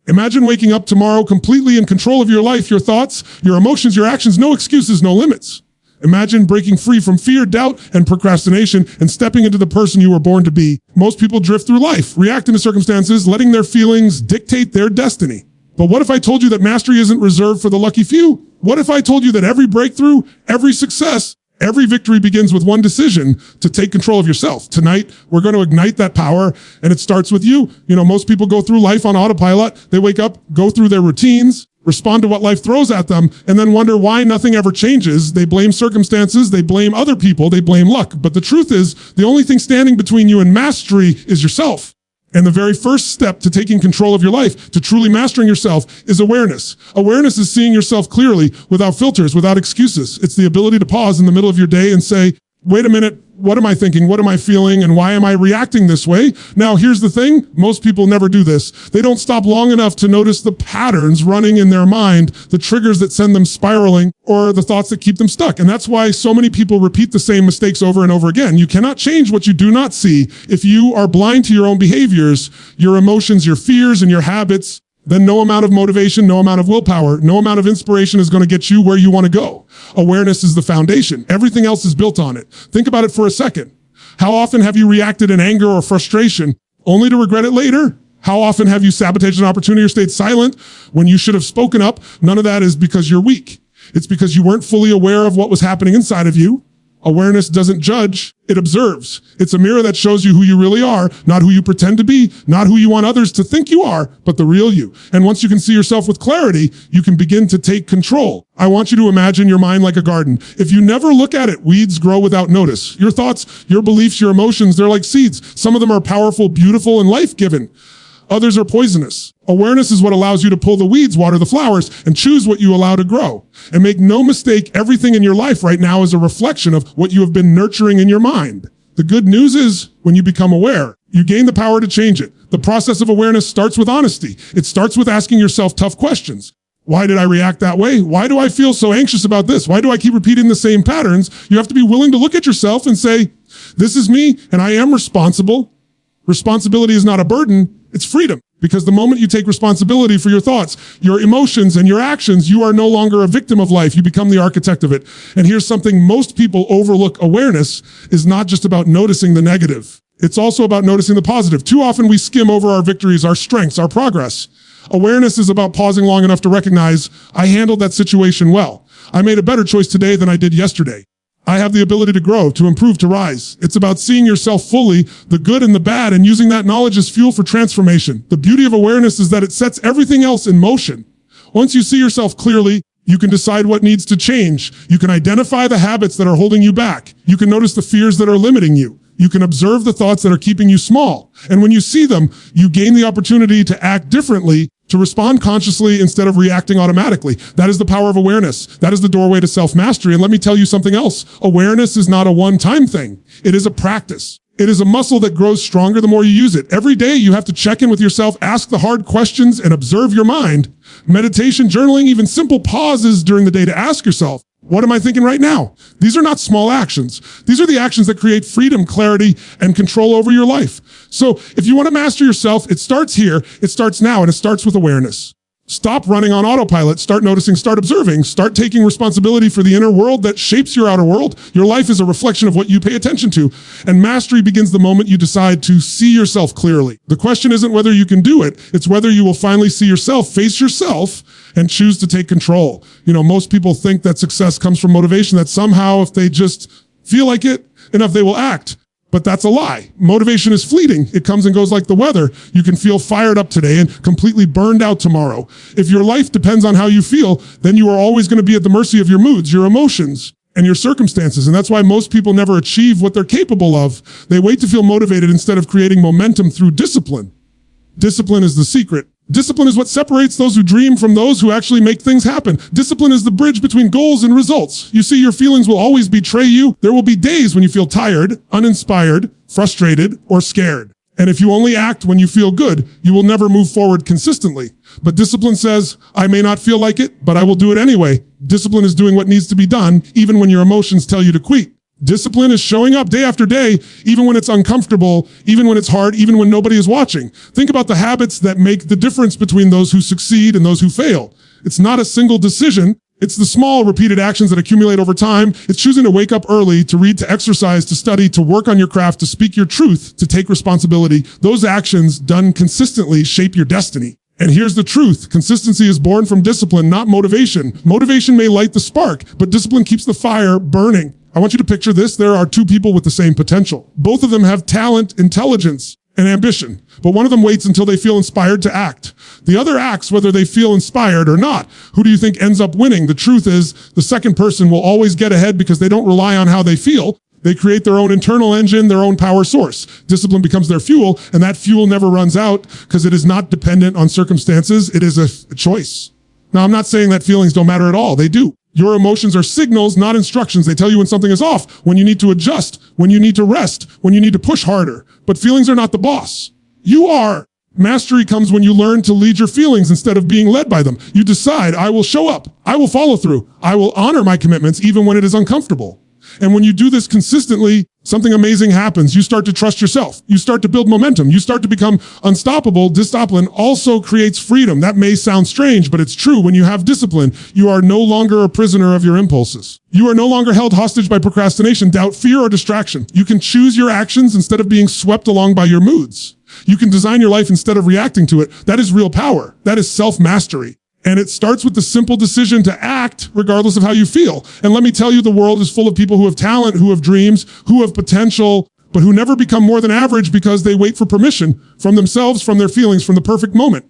Imagine waking up tomorrow completely in control of your life, your thoughts, your emotions, your actions, no excuses, no limits. Imagine breaking free from fear, doubt, and procrastination and stepping into the person you were born to be. Most people drift through life, reacting to circumstances, letting their feelings dictate their destiny. But what if I told you that mastery isn't reserved for the lucky few? What if I told you that every breakthrough, every success, every victory begins with one decision to take control of yourself? Tonight, we're going to ignite that power, and it starts with you. Most people go through life on autopilot. They wake up, go through their routines, respond to what life throws at them, and then wonder why nothing ever changes. They blame circumstances, they blame other people, they blame luck. But the truth is, the only thing standing between you and mastery is yourself. And the very first step to taking control of your life, to truly mastering yourself, is awareness. Awareness is seeing yourself clearly, without filters, without excuses. It's the ability to pause in the middle of your day and say, wait a minute, what am I thinking? What am I feeling? And why am I reacting this way? Now, here's the thing. Most people never do this. They don't stop long enough to notice the patterns running in their mind, the triggers that send them spiraling, or the thoughts that keep them stuck. And that's why so many people repeat the same mistakes over and over again. You cannot change what you do not see. If you are blind to your own behaviors, your emotions, your fears, and your habits, then no amount of motivation, no amount of willpower, no amount of inspiration is going to get you where you want to go. Awareness is the foundation. Everything else is built on it. Think about it for a second. How often have you reacted in anger or frustration only to regret it later? How often have you sabotaged an opportunity or stayed silent when you should have spoken up? None of that is because you're weak. It's because you weren't fully aware of what was happening inside of you. Awareness doesn't judge, it observes. It's a mirror that shows you who you really are, not who you pretend to be, not who you want others to think you are, but the real you. And once you can see yourself with clarity, you can begin to take control. I want you to imagine your mind like a garden. If you never look at it, weeds grow without notice. Your thoughts, your beliefs, your emotions, they're like seeds. Some of them are powerful, beautiful, and life-giving. Others are poisonous. Awareness is what allows you to pull the weeds, water the flowers, and choose what you allow to grow. And make no mistake, everything in your life right now is a reflection of what you have been nurturing in your mind. The good news is, when you become aware, you gain the power to change it. The process of awareness starts with honesty. It starts with asking yourself tough questions. Why did I react that way? Why do I feel so anxious about this? Why do I keep repeating the same patterns? You have to be willing to look at yourself and say, this is me, and I am responsible. Responsibility is not a burden, it's freedom. Because the moment you take responsibility for your thoughts, your emotions, and your actions, you are no longer a victim of life. You become the architect of it. And here's something most people overlook. Awareness is not just about noticing the negative. It's also about noticing the positive. Too often we skim over our victories, our strengths, our progress. Awareness is about pausing long enough to recognize, I handled that situation well. I made a better choice today than I did yesterday. I have the ability to grow, to improve, to rise. It's about seeing yourself fully, the good and the bad, and using that knowledge as fuel for transformation. The beauty of awareness is that it sets everything else in motion. Once you see yourself clearly, you can decide what needs to change. You can identify the habits that are holding you back. You can notice the fears that are limiting you. You can observe the thoughts that are keeping you small. And when you see them, you gain the opportunity to act differently, to respond consciously instead of reacting automatically. That is the power of awareness. That is the doorway to self-mastery. And let me tell you something else. Awareness is not a one-time thing. It is a practice. It is a muscle that grows stronger the more you use it. Every day you have to check in with yourself, ask the hard questions, and observe your mind. Meditation, journaling, even simple pauses during the day to ask yourself, what am I thinking right now? These are not small actions. These are the actions that create freedom, clarity, and control over your life. So if you want to master yourself, it starts here, it starts now, and it starts with awareness. Stop running on autopilot, start noticing, start observing, start taking responsibility for the inner world that shapes your outer world. Your life is a reflection of what you pay attention to. And mastery begins the moment you decide to see yourself clearly. The question isn't whether you can do it, it's whether you will finally see yourself, face yourself, and choose to take control. Most people think that success comes from motivation, that somehow if they just feel like it enough, they will act. But that's a lie. Motivation is fleeting. It comes and goes like the weather. You can feel fired up today and completely burned out tomorrow. If your life depends on how you feel, then you are always going to be at the mercy of your moods, your emotions, and your circumstances. And that's why most people never achieve what they're capable of. They wait to feel motivated instead of creating momentum through discipline. Discipline is the secret. Discipline is what separates those who dream from those who actually make things happen. Discipline is the bridge between goals and results. You see, your feelings will always betray you. There will be days when you feel tired, uninspired, frustrated, or scared. And if you only act when you feel good, you will never move forward consistently. But discipline says, I may not feel like it, but I will do it anyway. Discipline is doing what needs to be done, even when your emotions tell you to quit. Discipline is showing up day after day, even when it's uncomfortable, even when it's hard, even when nobody is watching. Think about the habits that make the difference between those who succeed and those who fail. It's not a single decision. It's the small repeated actions that accumulate over time. It's choosing to wake up early, to read, to exercise, to study, to work on your craft, to speak your truth, to take responsibility. Those actions done consistently shape your destiny. And here's the truth. Consistency is born from discipline, not motivation. Motivation may light the spark, but discipline keeps the fire burning. I want you to picture this. There are two people with the same potential. Both of them have talent, intelligence, and ambition, but one of them waits until they feel inspired to act. The other acts whether they feel inspired or not. Who do you think ends up winning? The truth is the second person will always get ahead because they don't rely on how they feel. They create their own internal engine, their own power source. Discipline becomes their fuel, and that fuel never runs out because it is not dependent on circumstances. It is a choice. Now, I'm not saying that feelings don't matter at all. They do. Your emotions are signals, not instructions. They tell you when something is off, when you need to adjust, when you need to rest, when you need to push harder. But feelings are not the boss. You are. Mastery comes when you learn to lead your feelings instead of being led by them. You decide, I will show up. I will follow through. I will honor my commitments even when it is uncomfortable. And when you do this consistently, something amazing happens. You start to trust yourself. You start to build momentum. You start to become unstoppable. Discipline also creates freedom. That may sound strange, but it's true. When you have discipline, you are no longer a prisoner of your impulses. You are no longer held hostage by procrastination, doubt, fear, or distraction. You can choose your actions instead of being swept along by your moods. You can design your life instead of reacting to it. That is real power. That is self-mastery. And it starts with the simple decision to act regardless of how you feel. And let me tell you, the world is full of people who have talent, who have dreams, who have potential, but who never become more than average because they wait for permission from themselves, from their feelings, from the perfect moment.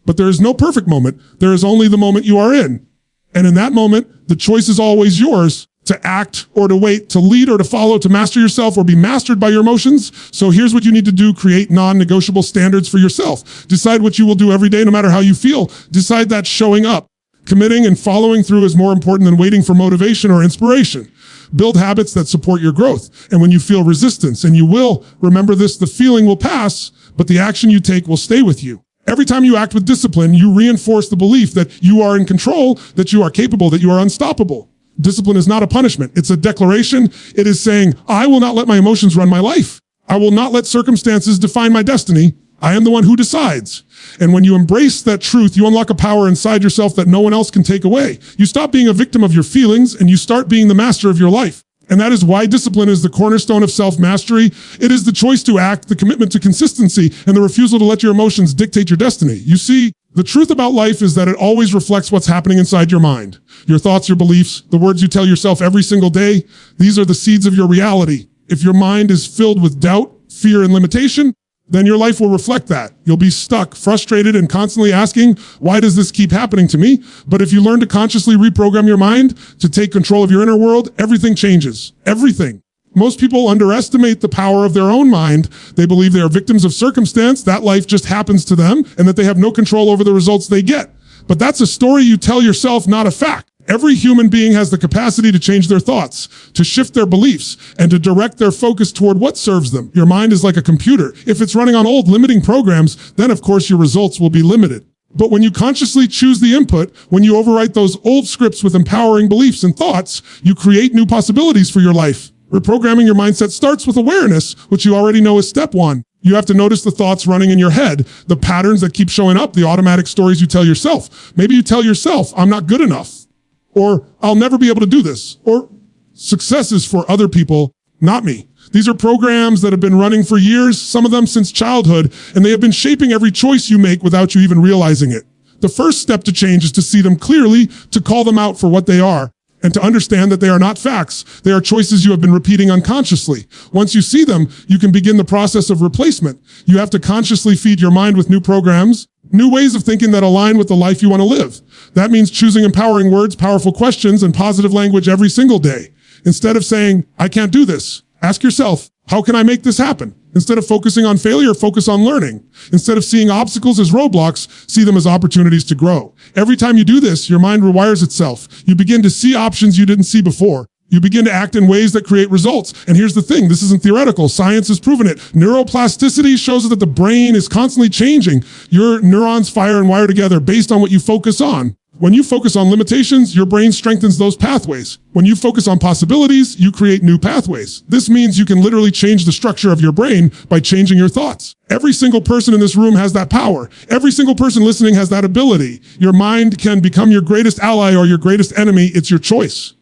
But there is no perfect moment. There is only the moment you are in. And in that moment, the choice is always yours to act or to wait, to lead or to follow, to master yourself or be mastered by your emotions. So here's what you need to do. Create non-negotiable standards for yourself. Decide what you will do every day, no matter how you feel. Decide that showing up, committing and following through is more important than waiting for motivation or inspiration. Build habits that support your growth. And when you feel resistance, and you will, remember this, the feeling will pass, but the action you take will stay with you. Every time you act with discipline, you reinforce the belief that you are in control, that you are capable, that you are unstoppable. Discipline is not a punishment. It's a declaration. It is saying, I will not let my emotions run my life. I will not let circumstances define my destiny. I am the one who decides. And when you embrace that truth, you unlock a power inside yourself that no one else can take away. You stop being a victim of your feelings and you start being the master of your life. And that is why discipline is the cornerstone of self-mastery. It is the choice to act, the commitment to consistency, and the refusal to let your emotions dictate your destiny. You see, the truth about life is that it always reflects what's happening inside your mind. Your thoughts, your beliefs, the words you tell yourself every single day, these are the seeds of your reality. If your mind is filled with doubt, fear, and limitation, then your life will reflect that. You'll be stuck, frustrated, and constantly asking, why does this keep happening to me? But if you learn to consciously reprogram your mind, to take control of your inner world, everything changes. Everything. Most people underestimate the power of their own mind. They believe they are victims of circumstance, that life just happens to them, and that they have no control over the results they get. But that's a story you tell yourself, not a fact. Every human being has the capacity to change their thoughts, to shift their beliefs, and to direct their focus toward what serves them. Your mind is like a computer. If it's running on old limiting programs, then of course your results will be limited. But when you consciously choose the input, when you overwrite those old scripts with empowering beliefs and thoughts, you create new possibilities for your life. Reprogramming your mindset starts with awareness, which you already know is step one. You have to notice the thoughts running in your head, the patterns that keep showing up, the automatic stories you tell yourself. Maybe you tell yourself, I'm not good enough. Or I'll never be able to do this. Or success is for other people, not me. These are programs that have been running for years, some of them since childhood, and they have been shaping every choice you make without you even realizing it. The first step to change is to see them clearly, to call them out for what they are, and to understand that they are not facts. They are choices you have been repeating unconsciously. Once you see them, you can begin the process of replacement. You have to consciously feed your mind with new programs, new ways of thinking that align with the life you want to live. That means choosing empowering words, powerful questions, and positive language every single day. Instead of saying, I can't do this, ask yourself, how can I make this happen? Instead of focusing on failure, focus on learning. Instead of seeing obstacles as roadblocks, see them as opportunities to grow. Every time you do this, your mind rewires itself. You begin to see options you didn't see before. You begin to act in ways that create results. And here's the thing, this isn't theoretical. Science has proven it. Neuroplasticity shows that the brain is constantly changing. Your neurons fire and wire together based on what you focus on. When you focus on limitations, your brain strengthens those pathways. When you focus on possibilities, you create new pathways. This means you can literally change the structure of your brain by changing your thoughts. Every single person in this room has that power. Every single person listening has that ability. Your mind can become your greatest ally or your greatest enemy. It's your choice.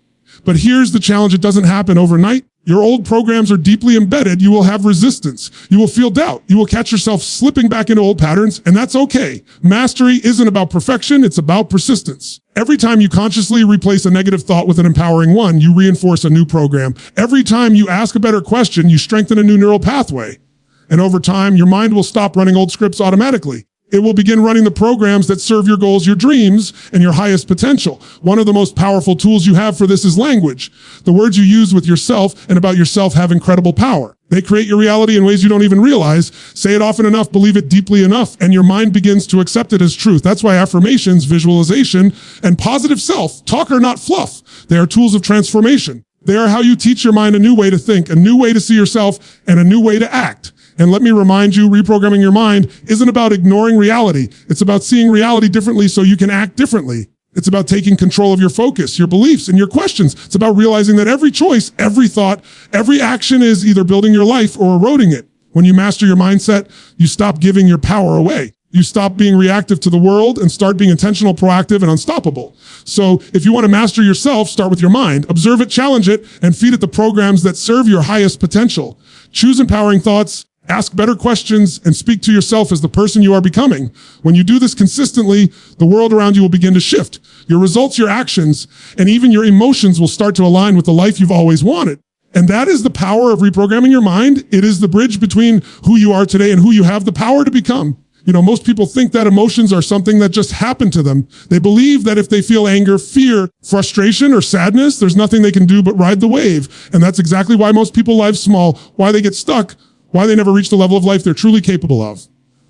But here's the challenge. It doesn't happen overnight. Your old programs are deeply embedded. You will have resistance. You will feel doubt. You will catch yourself slipping back into old patterns, and that's okay. Mastery isn't about perfection. It's about persistence. Every time you consciously replace a negative thought with an empowering one, you reinforce a new program. Every time you ask a better question, you strengthen a new neural pathway. And over time, your mind will stop running old scripts automatically. It will begin running the programs that serve your goals, your dreams, and your highest potential. One of the most powerful tools you have for this is language. The words you use with yourself and about yourself have incredible power. They create your reality in ways you don't even realize. Say it often enough, believe it deeply enough, and your mind begins to accept it as truth. That's why affirmations, visualization, and positive self-talk are not fluff. They are tools of transformation. They are how you teach your mind a new way to think, a new way to see yourself, and a new way to act. And let me remind you, reprogramming your mind isn't about ignoring reality. It's about seeing reality differently so you can act differently. It's about taking control of your focus, your beliefs, and your questions. It's about realizing that every choice, every thought, every action is either building your life or eroding it. When you master your mindset, you stop giving your power away. You stop being reactive to the world and start being intentional, proactive, and unstoppable. So if you want to master yourself, start with your mind. Observe it, challenge it, and feed it the programs that serve your highest potential. Choose empowering thoughts. Ask better questions and speak to yourself as the person you are becoming. When you do this consistently, the world around you will begin to shift. Your results, your actions, and even your emotions will start to align with the life you've always wanted. And that is the power of reprogramming your mind. It is the bridge between who you are today and who you have the power to become. Most people think that emotions are something that just happened to them. They believe that if they feel anger, fear, frustration, or sadness, there's nothing they can do but ride the wave. And that's exactly why most people live small, why they get stuck, why they never reach the level of life they're truly capable of.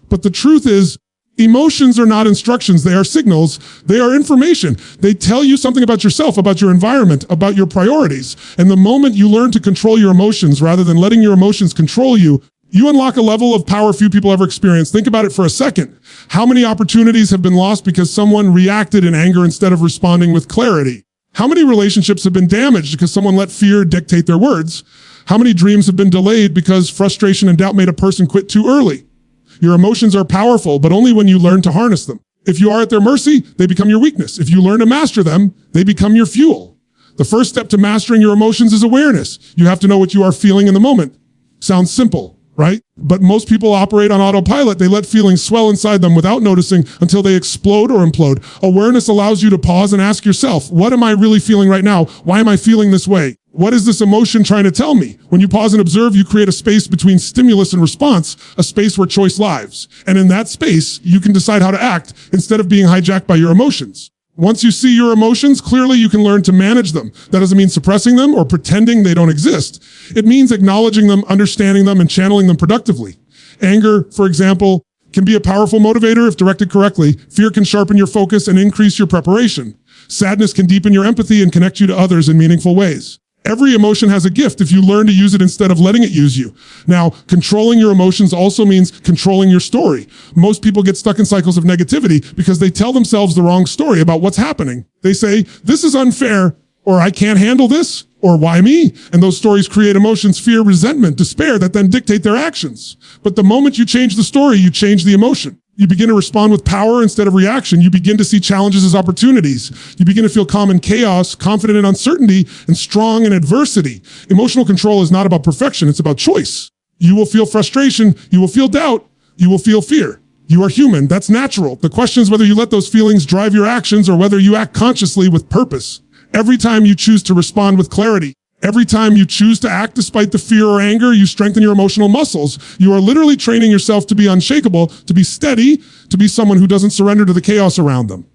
But the truth is, emotions are not instructions. They are signals. They are information. They tell you something about yourself, about your environment, about your priorities. And the moment you learn to control your emotions rather than letting your emotions control you, you unlock a level of power few people ever experience. Think about it for a second. How many opportunities have been lost because someone reacted in anger instead of responding with clarity? How many relationships have been damaged because someone let fear dictate their words? How many dreams have been delayed because frustration and doubt made a person quit too early? Your emotions are powerful, but only when you learn to harness them. If you are at their mercy, they become your weakness. If you learn to master them, they become your fuel. The first step to mastering your emotions is awareness. You have to know what you are feeling in the moment. Sounds simple, right? But most people operate on autopilot. They let feelings swell inside them without noticing until they explode or implode. Awareness allows you to pause and ask yourself, what am I really feeling right now? Why am I feeling this way? What is this emotion trying to tell me? When you pause and observe, you create a space between stimulus and response, a space where choice lives. And in that space, you can decide how to act instead of being hijacked by your emotions. Once you see your emotions, clearly you can learn to manage them. That doesn't mean suppressing them or pretending they don't exist. It means acknowledging them, understanding them, and channeling them productively. Anger, for example, can be a powerful motivator if directed correctly. Fear can sharpen your focus and increase your preparation. Sadness can deepen your empathy and connect you to others in meaningful ways. Every emotion has a gift if you learn to use it instead of letting it use you. Now, controlling your emotions also means controlling your story. Most people get stuck in cycles of negativity because they tell themselves the wrong story about what's happening. They say, this is unfair, or I can't handle this, or why me? And those stories create emotions, fear, resentment, despair that then dictate their actions. But the moment you change the story, you change the emotion. You begin to respond with power instead of reaction. You begin to see challenges as opportunities. You begin to feel calm in chaos, confident in uncertainty, and strong in adversity. Emotional control is not about perfection. It's about choice. You will feel frustration. You will feel doubt. You will feel fear. You are human. That's natural. The question is whether you let those feelings drive your actions or whether you act consciously with purpose. Every time you choose to respond with clarity, every time you choose to act despite the fear or anger, you strengthen your emotional muscles. You are literally training yourself to be unshakable, to be steady, to be someone who doesn't surrender to the chaos around them.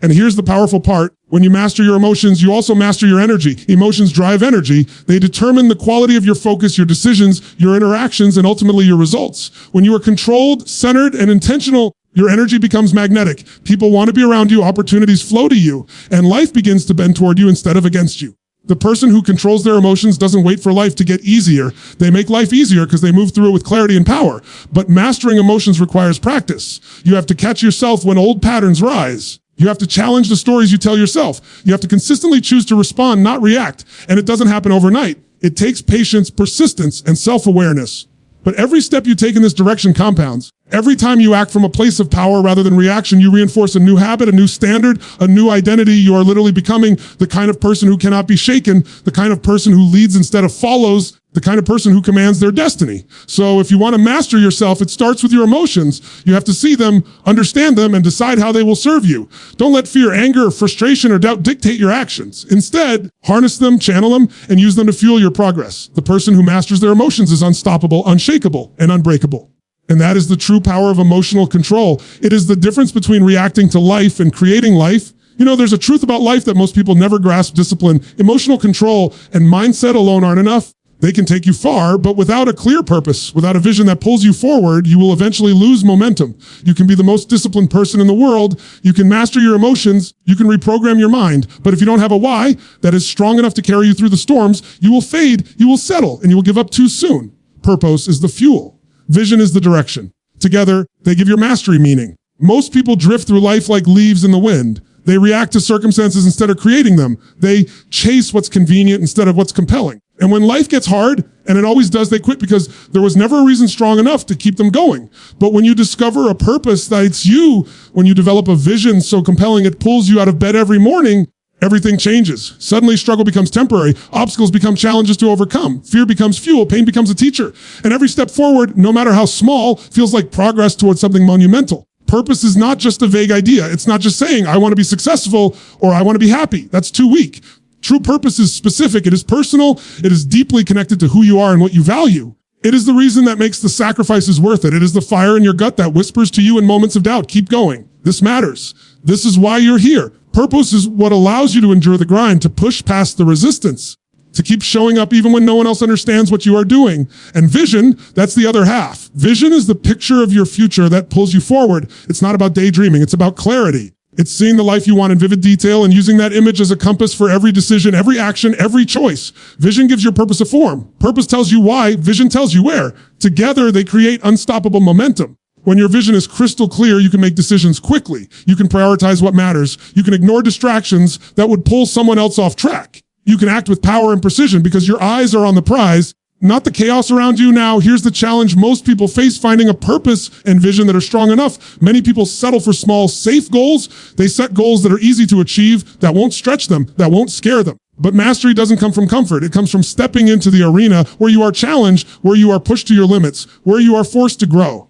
And here's the powerful part. When you master your emotions, you also master your energy. Emotions drive energy. They determine the quality of your focus, your decisions, your interactions, and ultimately your results. When you are controlled, centered, and intentional, your energy becomes magnetic. People want to be around you, opportunities flow to you, and life begins to bend toward you instead of against you. The person who controls their emotions doesn't wait for life to get easier. They make life easier because they move through it with clarity and power. But mastering emotions requires practice. You have to catch yourself when old patterns rise. You have to challenge the stories you tell yourself. You have to consistently choose to respond, not react. And it doesn't happen overnight. It takes patience, persistence, and self-awareness. But every step you take in this direction compounds. Every time you act from a place of power rather than reaction, you reinforce a new habit, a new standard, a new identity. You are literally becoming the kind of person who cannot be shaken, the kind of person who leads instead of follows, the kind of person who commands their destiny. So if you want to master yourself, it starts with your emotions. You have to see them, understand them, and decide how they will serve you. Don't let fear, anger, frustration, or doubt dictate your actions. Instead, harness them, channel them, and use them to fuel your progress. The person who masters their emotions is unstoppable, unshakable, and unbreakable. And that is the true power of emotional control. It is the difference between reacting to life and creating life. You know, there's a truth about life that most people never grasp: discipline. Emotional control and mindset alone aren't enough. They can take you far, but without a clear purpose, without a vision that pulls you forward, you will eventually lose momentum. You can be the most disciplined person in the world. You can master your emotions. You can reprogram your mind. But if you don't have a why that is strong enough to carry you through the storms, you will fade, you will settle, and you will give up too soon. Purpose is the fuel. Vision is the direction. Together, they give your mastery meaning. Most people drift through life like leaves in the wind. They react to circumstances instead of creating them. They chase what's convenient instead of what's compelling. And when life gets hard, and it always does, they quit because there was never a reason strong enough to keep them going. But when you discover a purpose that's you, when you develop a vision so compelling it pulls you out of bed every morning, everything changes. Suddenly, struggle becomes temporary. Obstacles become challenges to overcome. Fear becomes fuel. Pain becomes a teacher. And every step forward, no matter how small, feels like progress towards something monumental. Purpose is not just a vague idea. It's not just saying, I want to be successful or I want to be happy. That's too weak. True purpose is specific. It is personal. It is deeply connected to who you are and what you value. It is the reason that makes the sacrifices worth it. It is the fire in your gut that whispers to you in moments of doubt, keep going. This matters. This is why you're here. Purpose is what allows you to endure the grind, to push past the resistance, to keep showing up even when no one else understands what you are doing. And vision, that's the other half. Vision is the picture of your future that pulls you forward. It's not about daydreaming. It's about clarity. It's seeing the life you want in vivid detail and using that image as a compass for every decision, every action, every choice. Vision gives your purpose a form. Purpose tells you why. Vision tells you where. Together, they create unstoppable momentum. When your vision is crystal clear, you can make decisions quickly. You can prioritize what matters. You can ignore distractions that would pull someone else off track. You can act with power and precision because your eyes are on the prize, not the chaos around you. Now, here's the challenge most people face: finding a purpose and vision that are strong enough. Many people settle for small, safe goals. They set goals that are easy to achieve, that won't stretch them, that won't scare them. But mastery doesn't come from comfort. It comes from stepping into the arena where you are challenged, where you are pushed to your limits, where you are forced to grow.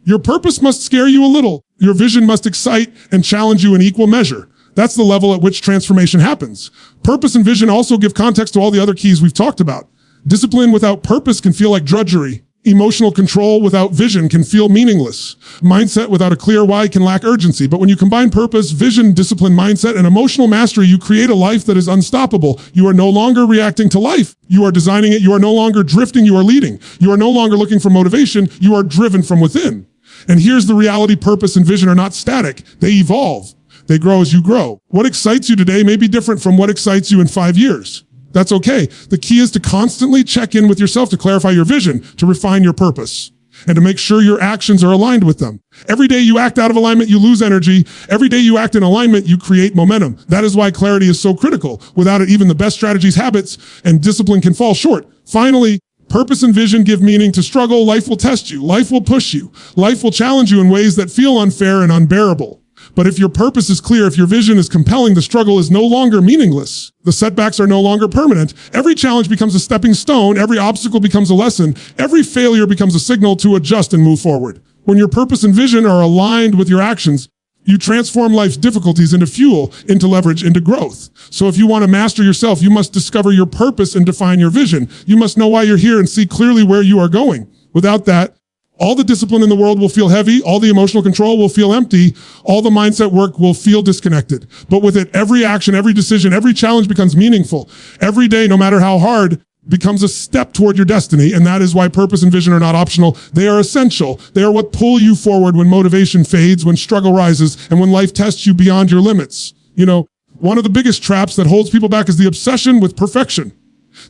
Your purpose must scare you a little. Your vision must excite and challenge you in equal measure. That's the level at which transformation happens. Purpose and vision also give context to all the other keys we've talked about. Discipline without purpose can feel like drudgery. Emotional control without vision can feel meaningless. Mindset without a clear why can lack urgency. But when you combine purpose, vision, discipline, mindset, and emotional mastery, you create a life that is unstoppable. You are no longer reacting to life. You are designing it. You are no longer drifting. You are leading. You are no longer looking for motivation. You are driven from within. And here's the reality: purpose and vision are not static. They evolve. They grow as you grow. What excites you today may be different from what excites you in 5 years. That's okay. The key is to constantly check in with yourself to clarify your vision, to refine your purpose, and to make sure your actions are aligned with them. Every day you act out of alignment, you lose energy. Every day you act in alignment, you create momentum. That is why clarity is so critical. Without it, even the best strategies, habits, and discipline can fall short. Finally, purpose and vision give meaning to struggle. Life will test you. Life will push you. Life will challenge you in ways that feel unfair and unbearable. But if your purpose is clear, if your vision is compelling, the struggle is no longer meaningless. The setbacks are no longer permanent. Every challenge becomes a stepping stone. Every obstacle becomes a lesson. Every failure becomes a signal to adjust and move forward. When your purpose and vision are aligned with your actions, you transform life's difficulties into fuel, into leverage, into growth. So if you want to master yourself, you must discover your purpose and define your vision. You must know why you're here and see clearly where you are going. Without that, all the discipline in the world will feel heavy. All the emotional control will feel empty. All the mindset work will feel disconnected. But with it, every action, every decision, every challenge becomes meaningful. Every day, no matter how hard, becomes a step toward your destiny. And that is why purpose and vision are not optional. They are essential. They are what pull you forward when motivation fades, when struggle rises, and when life tests you beyond your limits. You know, one of the biggest traps that holds people back is the obsession with perfection.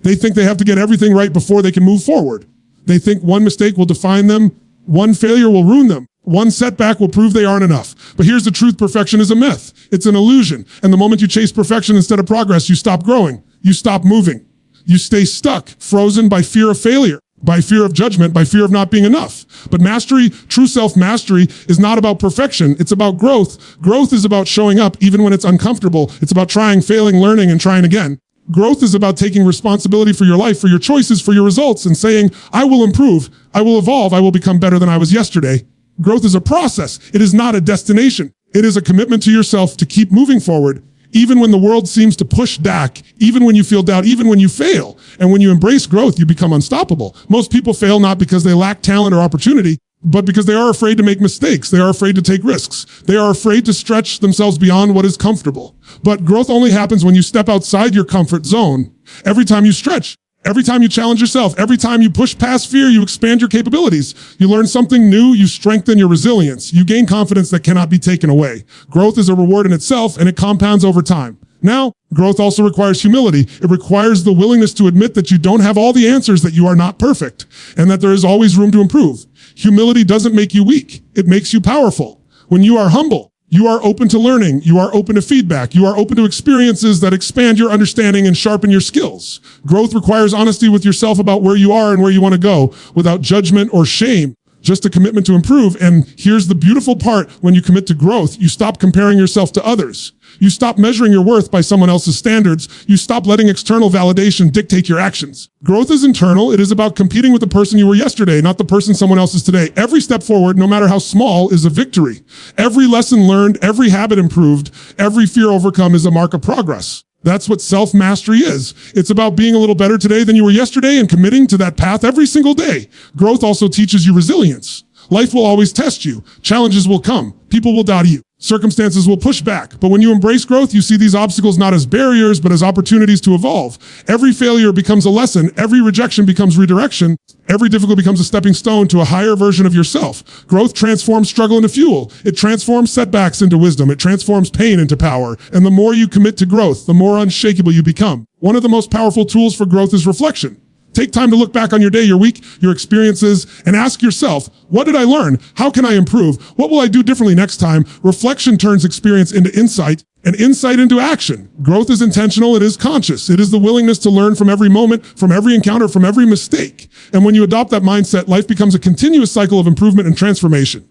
They think they have to get everything right before they can move forward. They think one mistake will define them, one failure will ruin them. One setback will prove they aren't enough. But here's the truth: perfection is a myth. It's an illusion. And the moment you chase perfection instead of progress, you stop growing. You stop moving. You stay stuck, frozen by fear of failure, by fear of judgment, by fear of not being enough. But mastery, true self-mastery, is not about perfection. It's about growth. Growth is about showing up even when it's uncomfortable. It's about trying, failing, learning, and trying again. Growth is about taking responsibility for your life, for your choices, for your results, and saying, I will improve, I will evolve, I will become better than I was yesterday. Growth is a process. It is not a destination. It is a commitment to yourself to keep moving forward, even when the world seems to push back, even when you feel doubt, even when you fail. And when you embrace growth, you become unstoppable. Most people fail not because they lack talent or opportunity, but because they are afraid to make mistakes. They are afraid to take risks. They are afraid to stretch themselves beyond what is comfortable. But growth only happens when you step outside your comfort zone. Every time you stretch, every time you challenge yourself, every time you push past fear, you expand your capabilities. You learn something new, you strengthen your resilience. You gain confidence that cannot be taken away. Growth is a reward in itself, and it compounds over time. Now, growth also requires humility. It requires the willingness to admit that you don't have all the answers, that you are not perfect, and that there is always room to improve. Humility doesn't make you weak. It makes you powerful. When you are humble, you are open to learning. You are open to feedback. You are open to experiences that expand your understanding and sharpen your skills. Growth requires honesty with yourself about where you are and where you want to go, without judgment or shame. Just a commitment to improve. And here's the beautiful part: when you commit to growth, you stop comparing yourself to others. You stop measuring your worth by someone else's standards. You stop letting external validation dictate your actions. Growth is internal. It is about competing with the person you were yesterday, not the person someone else is today. Every step forward, no matter how small, is a victory. Every lesson learned, every habit improved, every fear overcome is a mark of progress. That's what self-mastery is. It's about being a little better today than you were yesterday and committing to that path every single day. Growth also teaches you resilience. Life will always test you. Challenges will come. People will doubt you. Circumstances will push back. But when you embrace growth, you see these obstacles not as barriers, but as opportunities to evolve. Every failure becomes a lesson. Every rejection becomes redirection. Every difficulty becomes a stepping stone to a higher version of yourself. Growth transforms struggle into fuel. It transforms setbacks into wisdom. It transforms pain into power. And the more you commit to growth, the more unshakable you become. One of the most powerful tools for growth is reflection. Take time to look back on your day, your week, your experiences, and ask yourself, what did I learn? How can I improve? What will I do differently next time? Reflection turns experience into insight, and insight into action. Growth is intentional. It is conscious. It is the willingness to learn from every moment, from every encounter, from every mistake. And when you adopt that mindset, life becomes a continuous cycle of improvement and transformation.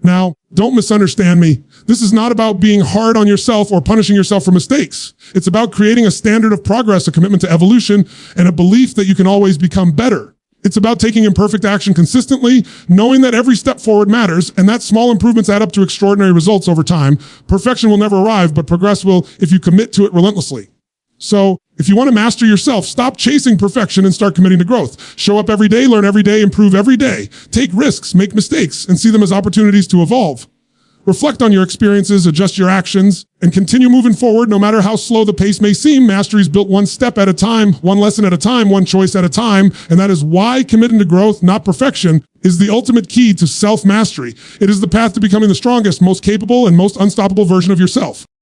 Now, don't misunderstand me. This is not about being hard on yourself or punishing yourself for mistakes. It's about creating a standard of progress, a commitment to evolution, and a belief that you can always become better. It's about taking imperfect action consistently, knowing that every step forward matters, and that small improvements add up to extraordinary results over time. Perfection will never arrive, but progress will if you commit to it relentlessly. So, if you want to master yourself, stop chasing perfection and start committing to growth. Show up every day, learn every day, improve every day. Take risks, make mistakes, and see them as opportunities to evolve. Reflect on your experiences, adjust your actions, and continue moving forward no matter how slow the pace may seem. Mastery is built one step at a time, one lesson at a time, one choice at a time, and that is why committing to growth, not perfection, is the ultimate key to self-mastery. It is the path to becoming the strongest, most capable, and most unstoppable version of yourself.